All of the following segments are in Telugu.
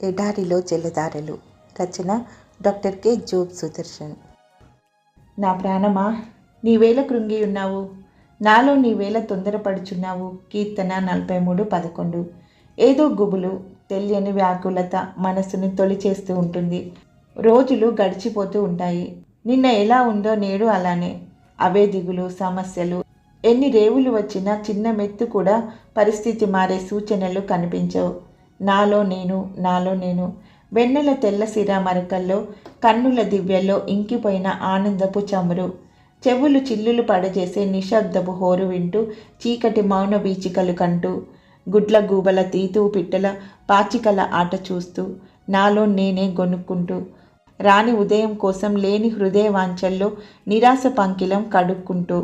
ఎడారిలో జలధారలు. రచన డాక్టర్ కె జోబ్ సుదర్శన్. నా ప్రాణమా, నీవేళ కృంగి ఉన్నావు, నాలో నీవేళ తొందరపడుచున్నావు. కీర్తన 43:11. ఏదో గుబులు, తెలియని వ్యాకులత మనసును తొలిచేస్తూ ఉంటుంది. రోజులు గడిచిపోతూ ఉంటాయి. నిన్న ఎలా ఉందో నేడు అలానే. అవే దిగులు, సమస్యలు. ఎన్ని రేవులు వచ్చినా చిన్న మెత్తు కూడా పరిస్థితి మారే సూచనలు కనిపించవు. నాలో నేను వెన్నెల తెల్ల సిరా మరకల్లో, కన్నుల దివ్యల్లో ఇంకిపోయిన ఆనందపు చమురు. చెవులు చిల్లులు పడజేసే నిశ్శబ్దపు హోరు వింటూ, చీకటి మౌన వీచికలు కంటూ, గుడ్ల గూబల తీతూ పిట్టల పాచికల ఆట చూస్తూ, నాలో నేనే గొనుక్కుంటూ, రాని ఉదయం కోసం లేని హృదయ వాంఛల్లో నిరాశ పంకిలం కడుక్కుంటూ.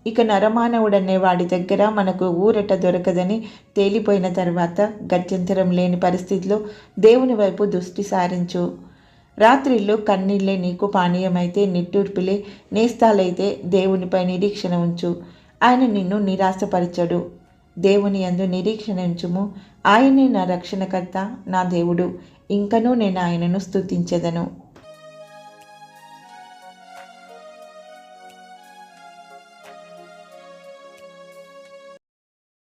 ఇక నరమానవుడనే వాడి దగ్గర మనకు ఊరట దొరకదని తేలిపోయిన తర్వాత గత్యంతరం లేని పరిస్థితిలో దేవుని వైపు దృష్టి సారించు. రాత్రిళ్ళు కన్నీళ్ళే నీకు పానీయమైతే, నిట్టూర్పులే నేస్తాలైతే దేవునిపై నిరీక్షణ ఉంచు. ఆయన నిన్ను నిరాశపరచడు. దేవుని యందు నిరీక్షణ ఉంచుము. ఆయనే నా రక్షణకర్త, నా దేవుడు. ఇంకనూ నేను ఆయనను స్తుతించెదను.